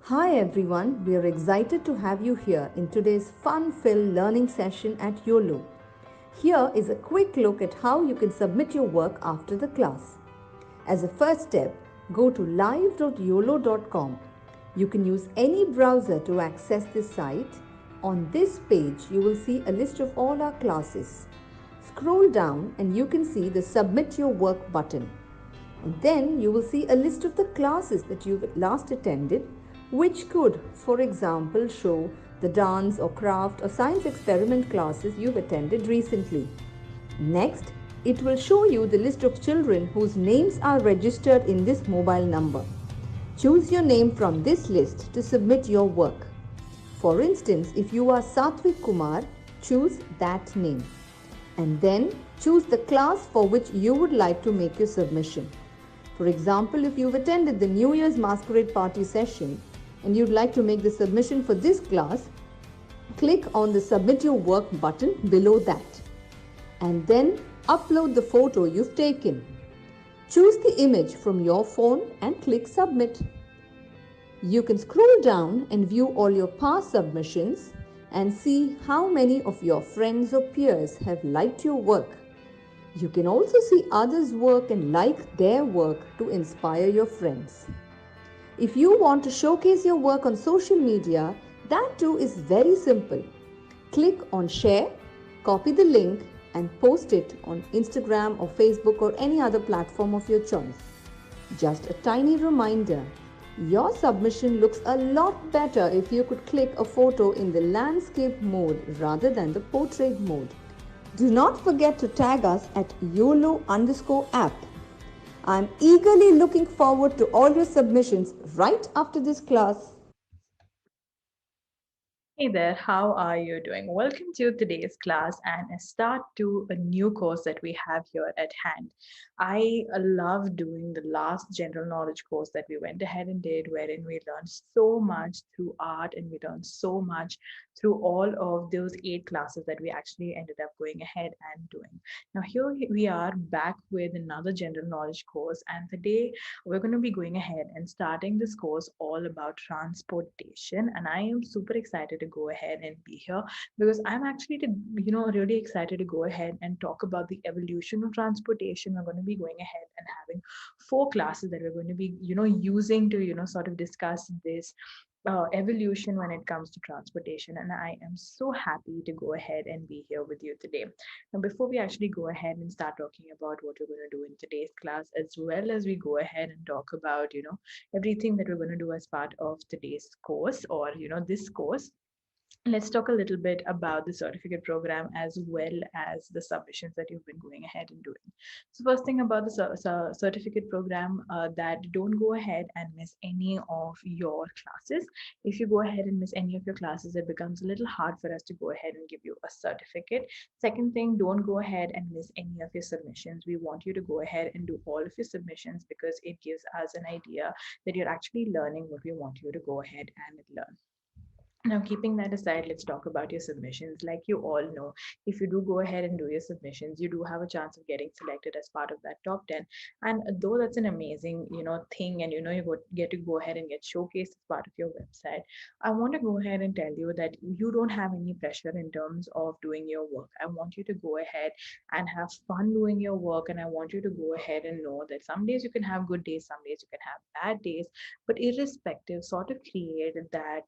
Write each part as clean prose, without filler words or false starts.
Hi everyone, we are excited to have you here in today's fun-filled learning session at Uolo. Here is a quick look at how you can submit your work after the class. As a first step, go to live.uolo.com. You can use any browser to access this site. On this page, you will see a list of all our classes. Scroll down and you can see the Submit Your Work button. And then you will see a list of the classes that you've last attended, which could, for example, show the dance or craft or science experiment classes you've attended recently. Next, it will show you the list of children whose names are registered in this mobile number. Choose your name from this list to submit your work. For instance, if you are Satvik Kumar, choose that name. And then choose the class for which you would like to make your submission. For example, if you've attended the New Year's Masquerade Party session and you'd like to make the submission for this class, click on the Submit Your Work button below that. And then upload the photo you've taken. Choose the image from your phone and click Submit. You can scroll down and view all your past submissions and see how many of your friends or peers have liked your work. You can also see others' work and like their work to inspire your friends. If you want to showcase your work on social media, that too is very simple. Click on Share, copy the link, and post it on Instagram or Facebook or any other platform of your choice. Just a tiny reminder, your submission looks a lot better if you could click a photo in the landscape mode rather than the portrait mode. Do not forget to tag us at YOLO_app. I'm eagerly looking forward to all your submissions right after this class. Hey there, how are you doing? Welcome to today's class and a start to a new course that we have here at hand. I love doing the last general knowledge course that we went ahead and did, wherein we learned so much through art and we learned so much through all of those 8 classes that we actually ended up going ahead and doing. Now, here we are back with another general knowledge course, and today we're going to be going ahead and starting this course all about transportation. And I am super excited to go ahead and be here because I'm actually really excited to go ahead and talk about the evolution of transportation. We're going to be going ahead and having 4 classes that we're going to be using to sort of discuss this evolution when it comes to transportation. And I am so happy to go ahead and be here with you today. Now, before we actually go ahead and start talking about what we're going to do in today's class, as well as we go ahead and talk about, everything that we're going to do as part of today's course or, this course, let's talk a little bit about the certificate program as well as the submissions that you've been going ahead and doing. So first thing about the certificate program, that don't go ahead and miss any of your classes. If you go ahead and miss any of your classes, it becomes a little hard for us to go ahead and give you a certificate. Second thing, don't go ahead and miss any of your submissions. We want you to go ahead and do all of your submissions because it gives us an idea that you're actually learning what we want you to go ahead and learn. Now, keeping that aside, let's talk about your submissions. Like you all know, if you do go ahead and do your submissions, you do have a chance of getting selected as part of that top 10. And though that's an amazing, thing, and get to go ahead and get showcased as part of your website, I want to go ahead and tell you that you don't have any pressure in terms of doing your work. I want you to go ahead and have fun doing your work, and I want you to go ahead and know that some days you can have good days, some days you can have bad days, but irrespective, sort of create that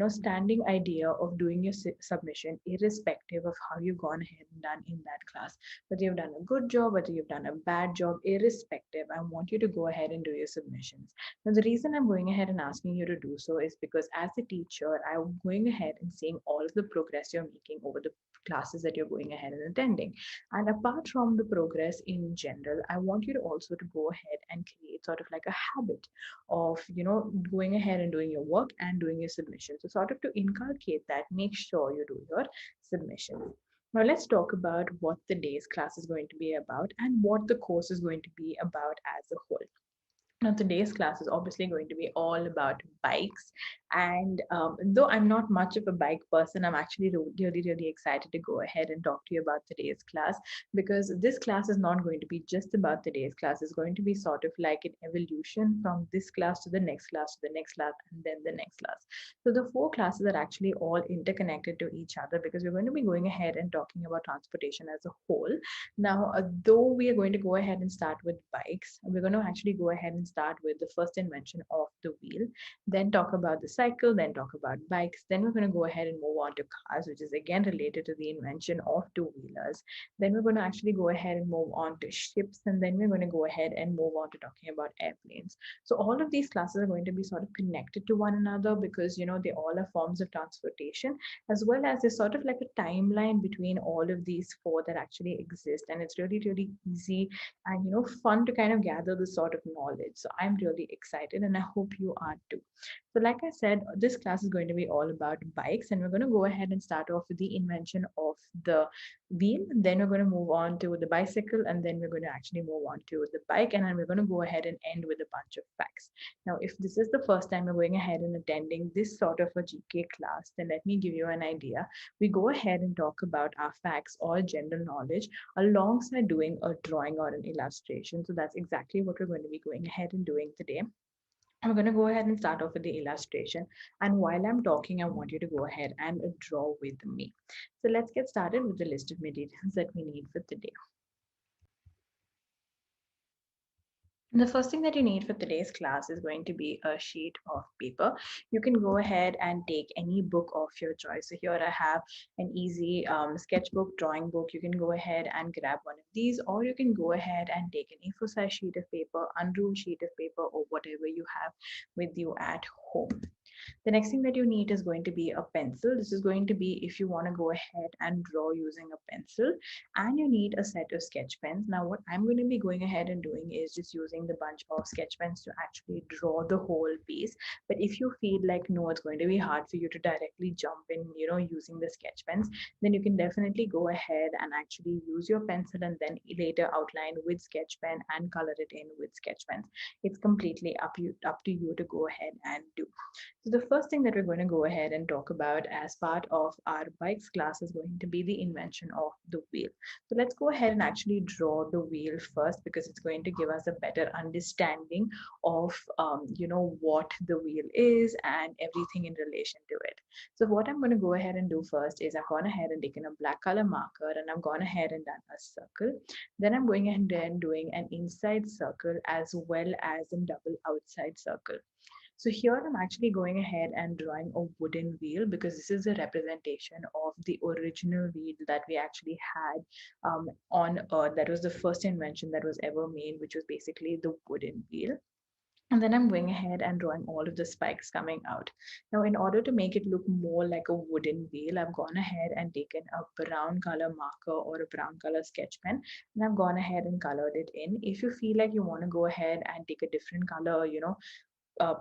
standing idea of doing your submission, irrespective of how you've gone ahead and done in that class. Whether you've done a good job, whether you've done a bad job, irrespective, I want you to go ahead and do your submissions. Now, the reason I'm going ahead and asking you to do so is because as a teacher, I'm going ahead and seeing all of the progress you're making over the classes that you're going ahead and attending. And apart from the progress in general, I want you to also to go ahead and create sort of like a habit of going ahead and doing your work and doing your submission. So sort of to inculcate that, make sure you do your submission. Now let's talk about what the day's class is going to be about and what the course is going to be about as a whole. Now, today's class is obviously going to be all about bikes. And though I'm not much of a bike person, I'm actually really, really excited to go ahead and talk to you about today's class, because this class is not going to be just about today's class. It's going to be sort of like an evolution from this class to the next class to the next class and then the next class. So the four classes are actually all interconnected to each other, because we're going to be going ahead and talking about transportation as a whole. Now, though we are going to go ahead and start with bikes, we're going to actually go ahead and start with the first invention of the wheel, then talk about the cycle, then talk about bikes, then we're going to go ahead and move on to cars, which is again related to the invention of two-wheelers. Then we're going to actually go ahead and move on to ships, and then we're going to go ahead and move on to talking about airplanes. So all of these classes are going to be sort of connected to one another, because they all are forms of transportation, as well as there's sort of like a timeline between all of these four that actually exist. And it's really, really easy and fun to kind of gather this sort of knowledge. So I'm really excited, and I hope you are too. So like I said, this class is going to be all about bikes, and we're going to go ahead and start off with the invention of the wheel. Then we're going to move on to the bicycle, and then we're going to actually move on to the bike, and then we're going to go ahead and end with a bunch of facts. Now, if this is the first time you're going ahead and attending this sort of a GK class, then let me give you an idea. We go ahead and talk about our facts or general knowledge alongside doing a drawing or an illustration. So that's exactly what we're going to be going ahead and doing today. I'm going to go ahead and start off with the illustration. And while I'm talking, I want you to go ahead and draw with me. So let's get started with the list of materials that we need for today. The first thing that you need for today's class is going to be a sheet of paper. You can go ahead and take any book of your choice. So here I have an easy sketchbook, drawing book. You can go ahead and grab one of these, or you can go ahead and take an A4 size sheet of paper, unruled sheet of paper, or whatever you have with you at home. The next thing that you need is going to be a pencil. This is going to be if you want to go ahead and draw using a pencil, and you need a set of sketch pens. Now, what I'm going to be going ahead and doing is just using the bunch of sketch pens to actually draw the whole piece. But if you feel like no, it's going to be hard for you to directly jump in, using the sketch pens, then you can definitely go ahead and actually use your pencil and then later outline with sketch pen and color it in with sketch pens. It's completely up to you to go ahead and do. So the first thing that we're going to go ahead and talk about as part of our bikes class is going to be the invention of the wheel. So let's go ahead and actually draw the wheel first, because it's going to give us a better understanding of what the wheel is and everything in relation to it. So what I'm going to go ahead and do first is I've gone ahead and taken a black color marker, and I've gone ahead and done a circle. Then I'm going ahead and doing an inside circle as well as a double outside circle. So here I'm actually going ahead and drawing a wooden wheel, because this is a representation of the original wheel that we actually had on Earth. That was the first invention that was ever made, which was basically the wooden wheel. And then I'm going ahead and drawing all of the spikes coming out. Now, in order to make it look more like a wooden wheel, I've gone ahead and taken a brown color marker or a brown color sketch pen, and I've gone ahead and colored it in. If you feel like you want to go ahead and take a different color, uh,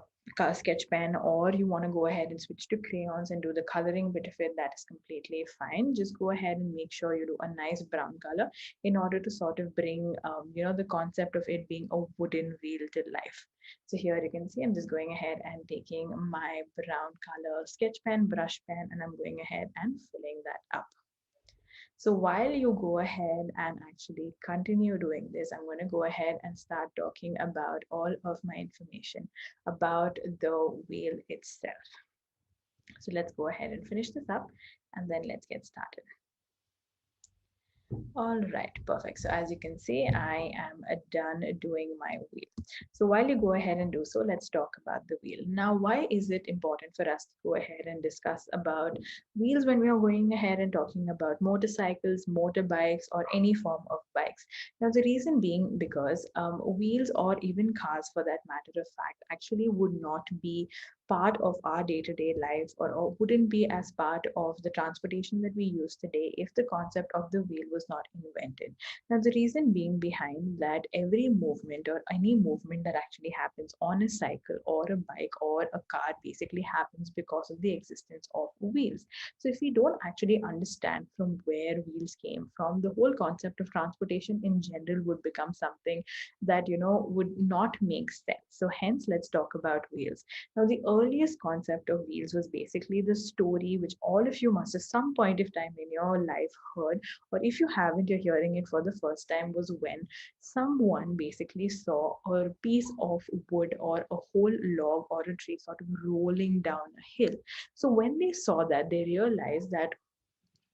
sketch pen, or you want to go ahead and switch to crayons and do the coloring bit of it, that is completely fine. Just go ahead and make sure you do a nice brown color in order to sort of bring the concept of it being a wooden wheel to life. So here you can see I'm just going ahead and taking my brown color sketch pen, brush pen, and I'm going ahead and filling that up. So while you go ahead and actually continue doing this, I'm going to go ahead and start talking about all of my information about the wheel itself. So let's go ahead and finish this up, and then let's get started. All right, perfect. So as you can see, I am done doing my wheel. So while you go ahead and do so, let's talk about the wheel. Now, why is it important for us to go ahead and discuss about wheels when we are going ahead and talking about motorcycles, motorbikes, or any form of bikes? Now, the reason being because wheels, or even cars for that matter of fact, actually would not be part of our day-to-day life, or wouldn't be as part of the transportation that we use today if the concept of the wheel was not invented. Now, the reason being behind that, every movement or any movement that actually happens on a cycle or a bike or a car basically happens because of the existence of wheels. So if we don't actually understand from where wheels came from, the whole concept of transportation in general would become something that, would not make sense. So hence, let's talk about wheels. Now, the earliest concept of wheels was basically the story which all of you must at some point of time in your life heard, or if you haven't, you're hearing it for the first time, was when someone basically saw a piece of wood or a whole log or a tree sort of rolling down a hill. So when they saw that, they realized that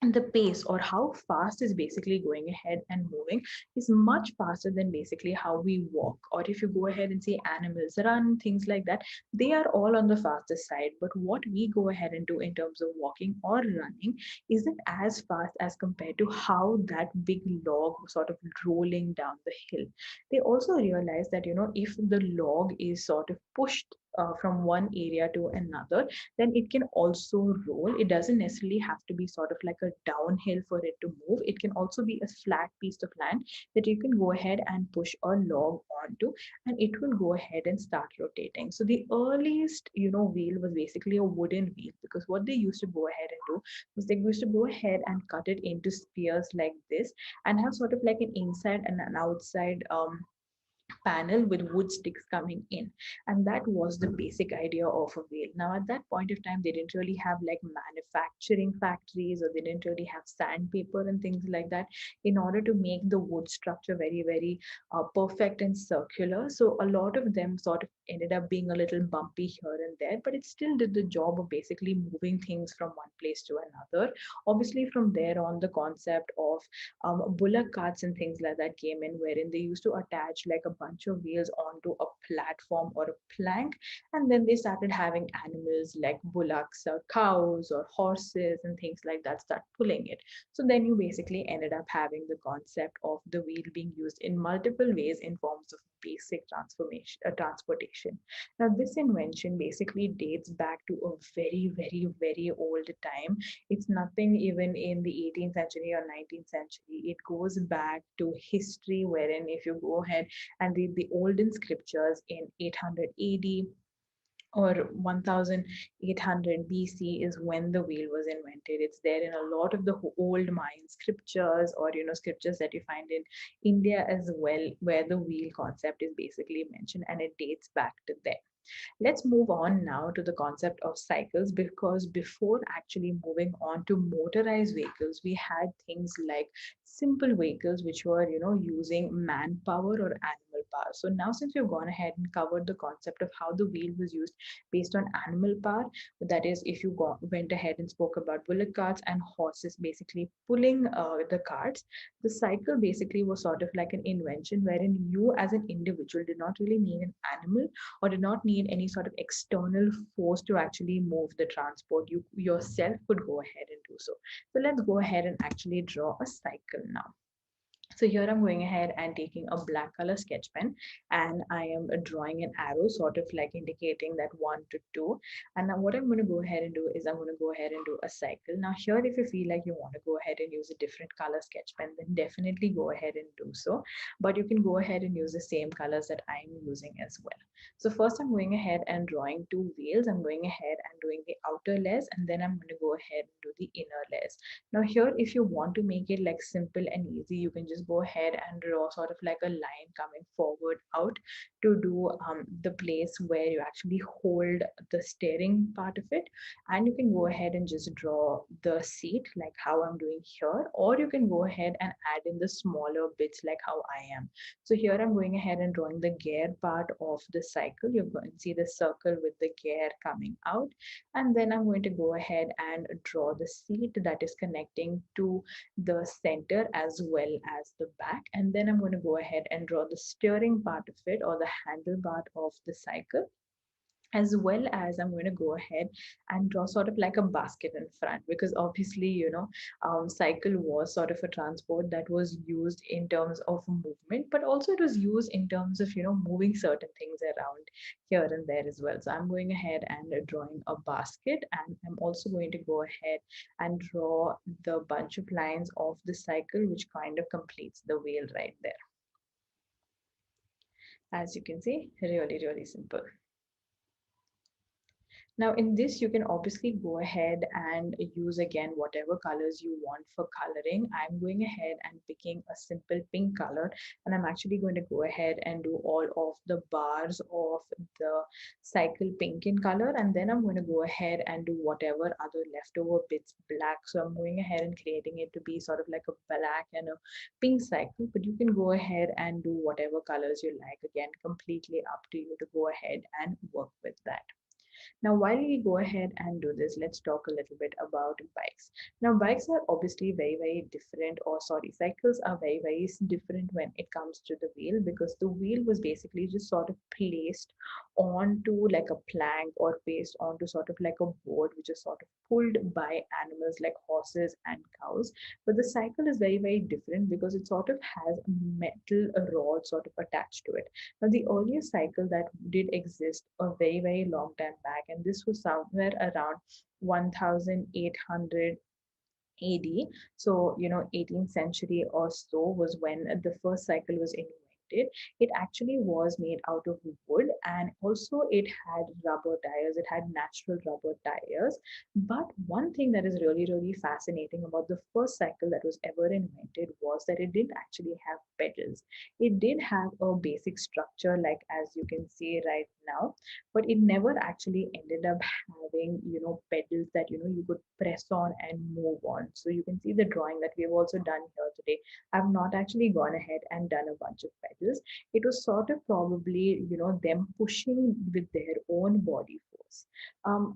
the pace or how fast is basically going ahead and moving is much faster than basically how we walk, or if you go ahead and see animals run, things like that, they are all on the fastest side. But what we go ahead and do in terms of walking or running isn't as fast as compared to how that big log was sort of rolling down the hill. They also realize that, if the log is sort of pushed from one area to another, then it can also roll. It doesn't necessarily have to be sort of like a downhill for it to move. It can also be a flat piece of land that you can go ahead and push a log onto, and it will go ahead and start rotating. So the earliest, wheel was basically a wooden wheel, because what they used to go ahead and do was they used to go ahead and cut it into spheres like this, and have sort of like an inside and an outside panel with wood sticks coming in, and that was the basic idea of a wheel. Now at that point of time, they didn't really have like manufacturing factories, or they didn't really have sandpaper and things like that in order to make the wood structure very very perfect and circular. So a lot of them sort of ended up being a little bumpy here and there, but it still did the job of basically moving things from one place to another. Obviously from there on, the concept of bullock carts and things like that came in, wherein they used to attach like a bunch of wheels onto a platform or a plank, and then they started having animals like bullocks or cows or horses and things like that start pulling it. So then you basically ended up having the concept of the wheel being used in multiple ways in forms of basic transportation. Now this invention basically dates back to a very very very old time. It's nothing even in the 18th century or 19th century. It goes back to history, wherein if you go ahead and read the olden scriptures in 800 AD or 1800 BC is when the wheel was invented. It's there in a lot of the old Mayan scriptures, or scriptures that you find in India as well, where the wheel concept is basically mentioned, and it dates back to there. Let's move on now to the concept of cycles, because before actually moving on to motorized vehicles, we had things like simple vehicles which were, using manpower or animal power. So now since we've gone ahead and covered the concept of how the wheel was used based on animal power, that is, if you went ahead and spoke about bullock carts and horses basically pulling the carts, the cycle basically was sort of like an invention wherein you as an individual did not really need an animal or did not need any sort of external force to actually move the transport. You yourself could go ahead and do so. So let's go ahead and actually draw a cycle now. So here I'm going ahead and taking a black color sketch pen, and I am drawing an arrow sort of like indicating that 1 to 2. And now what I'm going to go ahead and do is I'm going to go ahead and do a cycle. Now here, if you feel like you want to go ahead and use a different color sketch pen, then definitely go ahead and do so. But you can go ahead and use the same colors that I'm using as well. So first I'm going ahead and drawing two wheels. I'm going ahead and doing the outer layers, and then I'm going to go ahead and do the inner layers. Now here, if you want to make it like simple and easy, you can just go ahead and draw sort of like a line coming forward out to do the place where you actually hold the steering part of it. And you can go ahead and just draw the seat like how I'm doing here, or you can go ahead and add in the smaller bits like how I am. So here I'm going ahead and drawing the gear part of the cycle. You're going to see the circle with the gear coming out, and then I'm going to go ahead and draw the seat that is connecting to the center as well as the back, and then I'm going to go ahead and draw the steering part of it, or the handle part of the cycle. As well as I'm going to go ahead and draw sort of like a basket in front, because obviously, cycle was sort of a transport that was used in terms of movement, but also it was used in terms of, moving certain things around here and there as well. So I'm going ahead and drawing a basket, and I'm also going to go ahead and draw the bunch of lines of the cycle, which kind of completes the wheel right there. As you can see, really, really simple. Now in this, you can obviously go ahead and use again whatever colors you want for coloring. I'm going ahead and picking a simple pink color, and I'm actually going to go ahead and do all of the bars of the cycle pink in color, and then I'm going to go ahead and do whatever other leftover bits black. So I'm going ahead and creating it to be sort of like a black and a pink cycle, but you can go ahead and do whatever colors you like. Again, completely up to you to go ahead and work with that. Now, while we go ahead and do this, let's talk a little bit about bikes. Now, bikes are obviously very, very different, or sorry, cycles are very, very different when it comes to the wheel, because the wheel was basically just sort of placed onto like a plank or placed onto sort of like a board, which is sort of pulled by animals like horses and cows. But the cycle is very, very different because it sort of has a metal rod sort of attached to it. Now, the earliest cycle that did exist a very, very long time back, and this was somewhere around 1800 AD. So, 18th century or so was when the first cycle was invented. It actually was made out of wood, and also it had rubber tires. It had natural rubber tires. But one thing that is really, really fascinating about the first cycle that was ever invented was that it didn't actually have pedals. It did have a basic structure, like as you can see right now, but it never actually ended up having, pedals that, you could press on and move on. So you can see the drawing that we have also done here today. I've not actually gone ahead and done a bunch of pedals. It was sort of probably, them pushing with their own body force.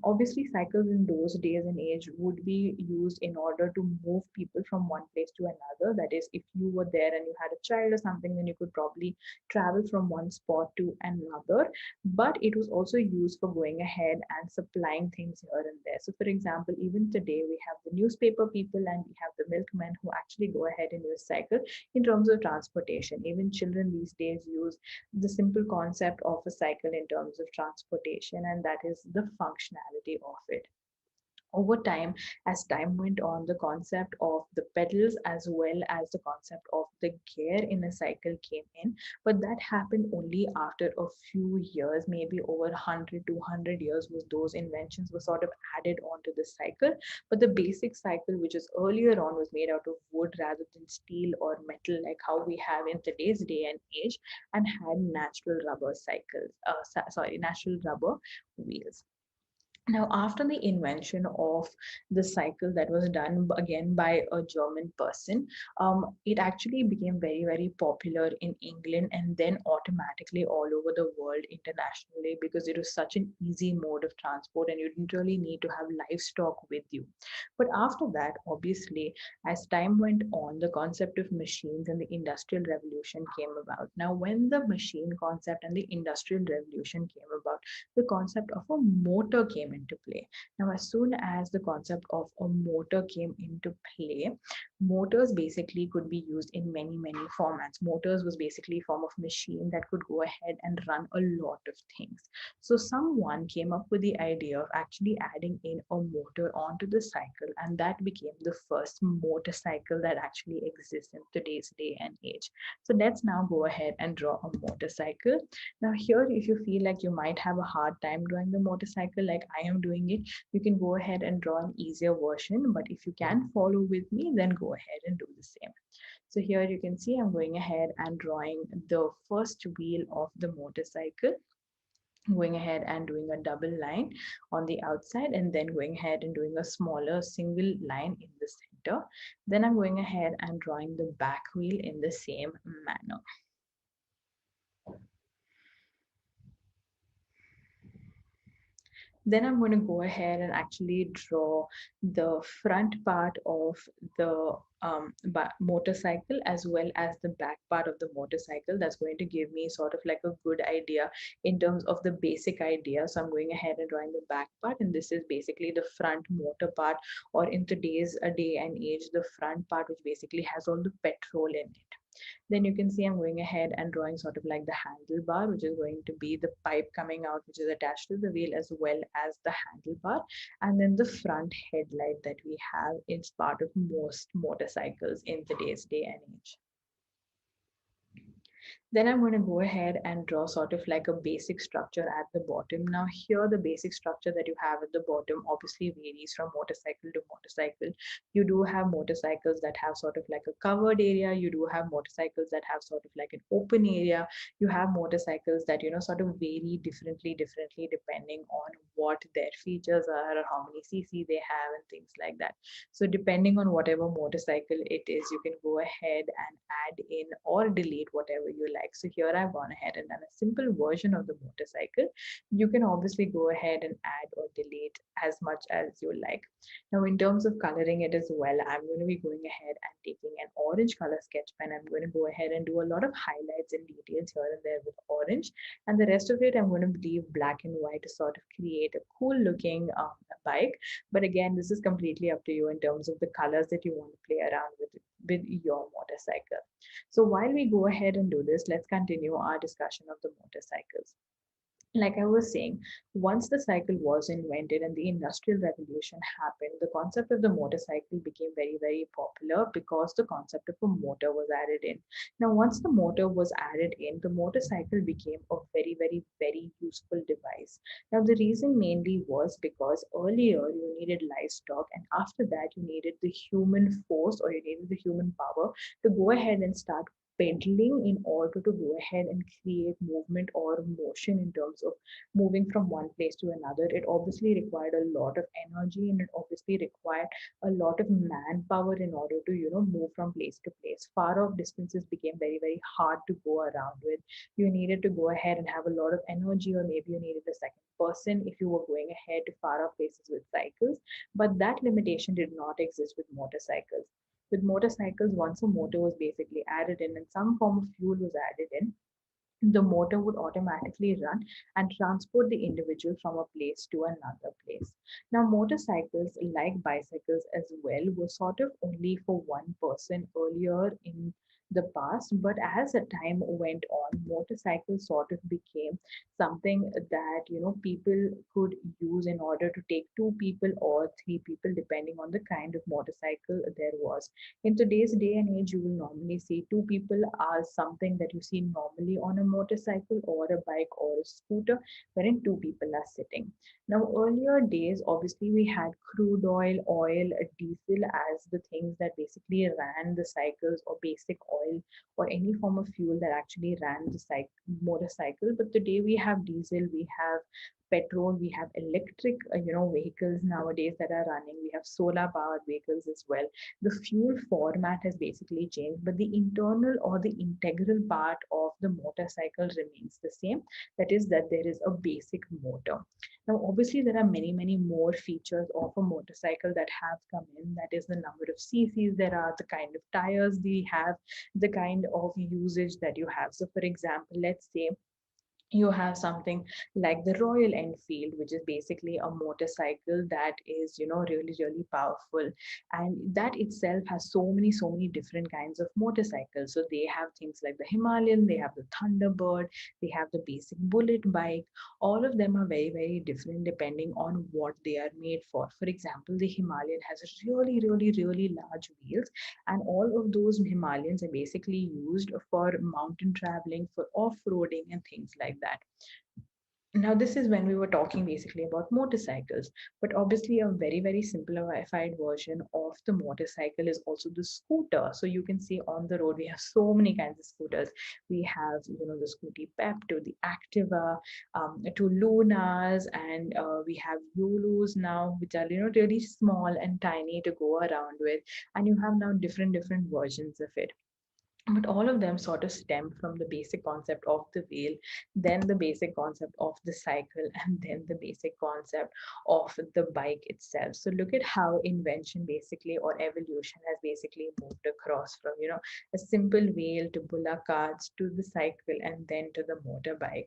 Obviously, cycles in those days and age would be used in order to move people from one place to another. That is, if you were there and you had a child or something, then you could probably travel from one spot to another. But it was also used for going ahead and supplying things here and there. So, for example, even today we have the newspaper people and we have the milkmen who actually go ahead and use cycle in terms of transportation. Even children these days use the simple concept of a cycle in terms of transportation, and that is the functionality of it. Over time, as time went on, the concept of the pedals as well as the concept of the gear in a cycle came in, but that happened only after a few years, maybe over 100 200 years was those inventions were sort of added onto the cycle. But the basic cycle, which is earlier on, was made out of wood rather than steel or metal like how we have in today's day and age, and had natural rubber cycles, natural rubber wheels. Now, after the invention of the cycle that was done again by a German person, it actually became very, very popular in England and then automatically all over the world internationally, because it was such an easy mode of transport and you didn't really need to have livestock with you. But after that, obviously, as time went on, the concept of machines and the Industrial Revolution came about. Now, when the machine concept and the Industrial Revolution came about, the concept of a motor came into play. Now, as soon as the concept of a motor came into play, motors basically could be used in many, many formats. Motors was basically a form of machine that could go ahead and run a lot of things. So someone came up with the idea of actually adding in a motor onto the cycle, and that became the first motorcycle that actually exists in today's day and age. So let's now go ahead and draw a motorcycle. Now, here, if you feel like you might have a hard time drawing the motorcycle like I am doing it, you can go ahead and draw an easier version. But if you can follow with me, then go ahead and do the same. So here you can see I'm going ahead and drawing the first wheel of the motorcycle, going ahead and doing a double line on the outside, and then going ahead and doing a smaller single line in the center. Then I'm going ahead and drawing the back wheel in the same manner. Then I'm going to go ahead and actually draw the front part of the motorcycle as well as the back part of the motorcycle. That's going to give me sort of like a good idea in terms of the basic idea. So I'm going ahead and drawing the back part, and this is basically the front motor part, or in today's day and age, the front part, which basically has all the petrol in it. Then you can see I'm going ahead and drawing sort of like the handlebar, which is going to be the pipe coming out, which is attached to the wheel, as well as the handlebar. And then the front headlight that we have is part of most motorcycles in today's day and age. Then I'm going to go ahead and draw sort of like a basic structure at the bottom. Now here, the basic structure that you have at the bottom obviously varies from motorcycle to motorcycle. You do have motorcycles that have sort of like a covered area. You do have motorcycles that have sort of like an open area. You have motorcycles that, sort of vary differently depending on what their features are, or how many cc they have, and things like that. So depending on whatever motorcycle it is, you can go ahead and add in or delete whatever you like. So here I've gone ahead and done a simple version of the motorcycle. You can obviously go ahead and add or delete as much as you like. Now, in terms of coloring it as well, I'm going to be going ahead and taking an orange color sketch pen. I'm going to go ahead and do a lot of highlights and details here and there with orange, and the rest of it I'm going to leave black and white to sort of create a cool looking bike. But again, this is completely up to you in terms of the colors that you want to play around with your motorcycle. So while we go ahead and do this, let's continue our discussion of the motorcycles. Like I was saying, once the cycle was invented and the industrial revolution happened, the concept of the motorcycle became very popular because the concept of a motor was added in. Now, once the motor was added in, the motorcycle became a very useful device. Now, the reason mainly was because earlier you needed livestock, and after that, you needed the human force, or you needed the human power to go ahead and start pedaling in order to go ahead and create movement or motion in terms of moving from one place to another. It obviously required a lot of energy, and it obviously required a lot of manpower in order to move from place to place. Far off distances became very hard to go around with. You needed to go ahead and have a lot of energy, or maybe you needed a second person if you were going ahead to far off places with cycles. But that limitation did not exist with motorcycles. With motorcycles, once a motor was basically added in and some form of fuel was added in, the motor would automatically run and transport the individual from a place to another place. Now, motorcycles, like bicycles as well, were sort of only for one person earlier in the past, but as the time went on, motorcycles sort of became something that people could use in order to take two people or three people, depending on the kind of motorcycle there was. In today's day and age, you will normally see two people as something that you see normally on a motorcycle or a bike or a scooter, wherein two people are sitting. Now, earlier days, obviously, we had crude oil, diesel as the things that basically ran the cycles, or basic oil, or any form of fuel that actually ran the motorcycle. But today we have diesel, we have petrol, we have electric, vehicles nowadays that are running. We have solar powered vehicles as well. The fuel format has basically changed, but the internal or the integral part of the motorcycle remains the same. That is, that there is a basic motor. Now, obviously, there are many more features of a motorcycle that have come in. That is the number of cc's there are, the kind of tires they have, the kind of usage that you have. So, for example, let's say you have something like the Royal Enfield, which is basically a motorcycle that is, really powerful. And that itself has so many different kinds of motorcycles. So they have things like the Himalayan, they have the Thunderbird, they have the basic bullet bike. All of them are very different depending on what they are made for. For example, the Himalayan has really large wheels, and all of those Himalayans are basically used for mountain traveling, for off-roading, and things like that. Now, this is when we were talking basically about motorcycles, but obviously a very simplified version of the motorcycle is also the scooter. So you can see on the road we have so many kinds of scooters. We have the Scooty Pep, to the Activa, to Lunas, and we have Ulus now, which are really small and tiny to go around with, and you have now different versions of it. but all of them sort of stem from the basic concept of the wheel, then the basic concept of the cycle, and then the basic concept of the bike itself. So look at how invention basically, or evolution, has basically moved across from, a simple wheel to bullock carts to the cycle and then to the motorbike.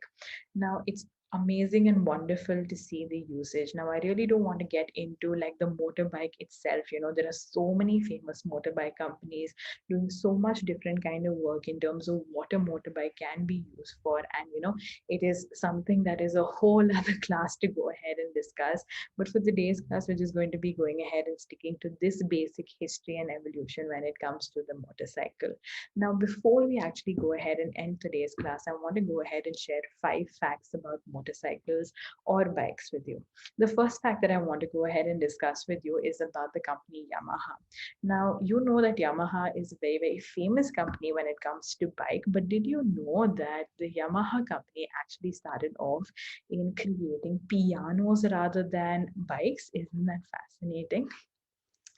Now it's amazing and wonderful to see the usage. Now I really don't want to get into like the motorbike itself. There are so many famous motorbike companies doing so much different kind of work in terms of what a motorbike can be used for, and it is something that is a whole other class to go ahead and discuss. But for today's class, we're just going to be going ahead and sticking to this basic history and evolution when it comes to the motorcycle. Now before we actually go ahead and end today's class, I want to go ahead and share 5 facts about motorcycles or bikes with you. The first fact that I want to go ahead and discuss with you is about the company Yamaha. Now, you know that Yamaha is a very, very famous company when it comes to bike, but did you know that the Yamaha company actually started off in creating pianos rather than bikes? Isn't that fascinating?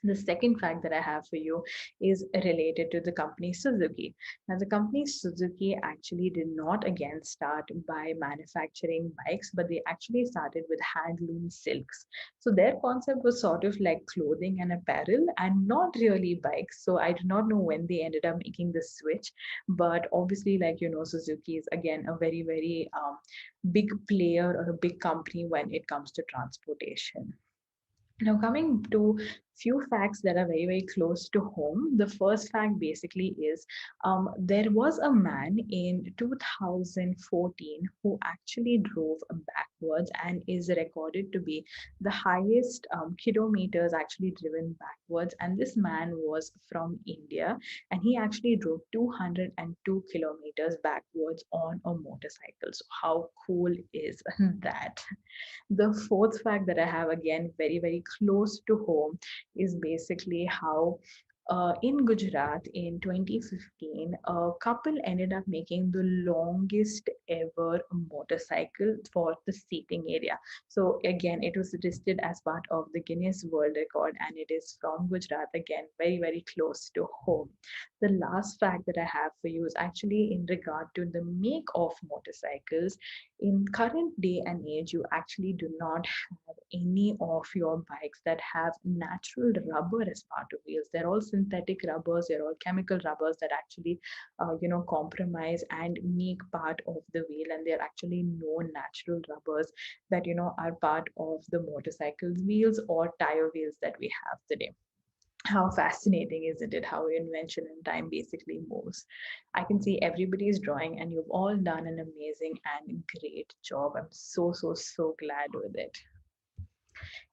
The second fact that I have for you is related to the company Suzuki. Now, the company Suzuki actually did not again start by manufacturing bikes, but they actually started with handloom silks. So their concept was sort of like clothing and apparel and not really bikes. So I do not know when they ended up making the switch, but obviously, like Suzuki is again a very, very big player or a big company when it comes to transportation. Now, coming to few facts that are very, very close to home. The first fact basically is there was a man in 2014 who actually drove backwards and is recorded to be the highest kilometers actually driven backwards. And this man was from India, and he actually drove 202 kilometers backwards on a motorcycle. So, how cool is that? The fourth fact that I have, again, very, very close to home, is basically how in Gujarat in 2015, a couple ended up making the longest ever motorcycle for the seating area. So, again, it was listed as part of the Guinness World Record, and it is from Gujarat, again, very, very close to home. The last fact that I have for you is actually in regard to the make of motorcycles. In current day and age, you actually do not have any of your bikes that have natural rubber as part of wheels. They're all synthetic rubbers, they're all chemical rubbers that actually compromise and make part of the wheel, and they're actually no natural rubbers that are part of the motorcycle's wheels or tire wheels that we have today. How fascinating, isn't it, how invention and time basically moves? I can see everybody's drawing, and you've all done an amazing and great job. I'm so, so, so glad with it.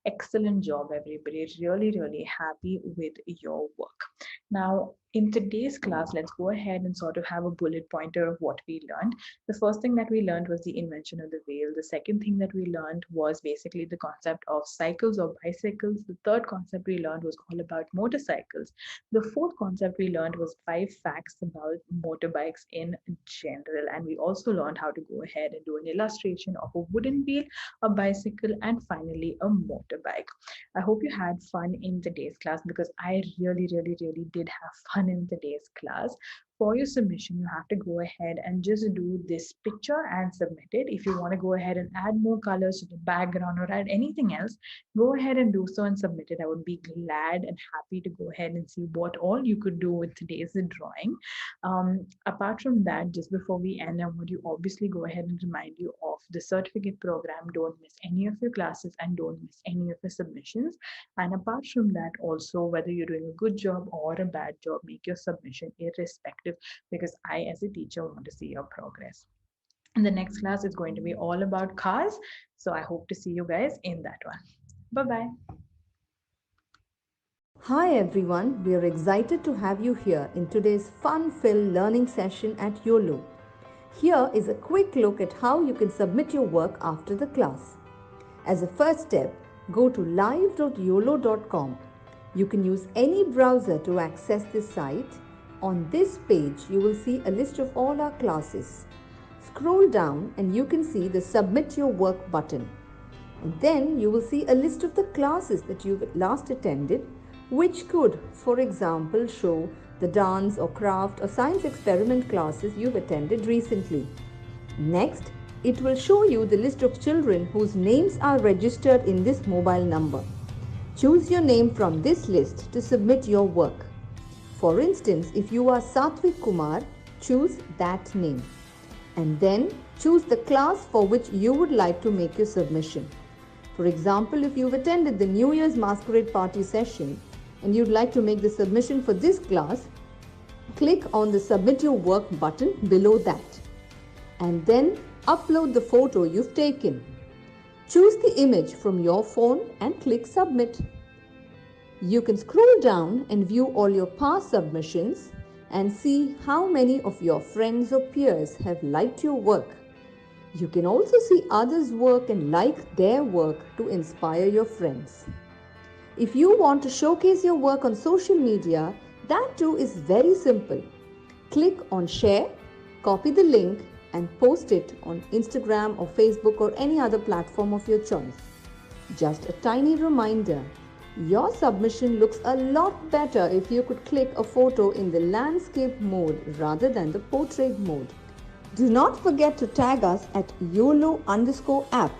Excellent job, everybody. Really, really happy with your work. Now, in today's class, let's go ahead and sort of have a bullet pointer of what we learned. The first thing that we learned was the invention of the wheel. The second thing that we learned was basically the concept of cycles or bicycles. The third concept we learned was all about motorcycles. The fourth concept we learned was 5 facts about motorbikes in general. And we also learned how to go ahead and do an illustration of a wooden wheel, a bicycle, and finally a motorbike. I hope you had fun in today's class, because I really, really, really did have fun in today's class. For your submission, you have to go ahead and just do this picture and submit it. If you want to go ahead and add more colors to the background or add anything else, go ahead and do so and submit it. I would be glad and happy to go ahead and see what all you could do with today's drawing. Apart from that, just before we end, I want to obviously go ahead and remind you of the certificate program. Don't miss any of your classes and don't miss any of your submissions. And apart from that, also, whether you're doing a good job or a bad job, make your submission irrespective, because I, as a teacher, want to see your progress. And the next class is going to be all about cars. So I hope to see you guys in that one. Bye bye. Hi everyone, we are excited to have you here in today's fun filled learning session at Uolo. Here is a quick look at how you can submit your work after the class. As a first step, go to live.uolo.com. You can use any browser to access this site. On this page, you will see a list of all our classes. Scroll down and you can see the Submit Your Work button. And then you will see a list of the classes that you've last attended which could, for example, show the dance or craft or science experiment classes you've attended recently. Next, it will show you the list of children whose names are registered in this mobile number. Choose your name from this list to submit your work. For instance, if you are Satvik Kumar, choose that name. And then choose the class for which you would like to make your submission. For example, if you've attended the New Year's Masquerade Party session and you'd like to make the submission for this class, click on the Submit Your Work button below that. And then upload the photo you've taken. Choose the image from your phone and click Submit. You can scroll down and view all your past submissions and see how many of your friends or peers have liked your work. You can also see others' work and like their work to inspire your friends. If you want to showcase your work on social media, that too is very simple. Click on Share, copy the link and post it on Instagram or Facebook or any other platform of your choice. Just a tiny reminder, your submission looks a lot better if you could click a photo in the landscape mode rather than the portrait mode. Do not forget to tag us at Uolo_app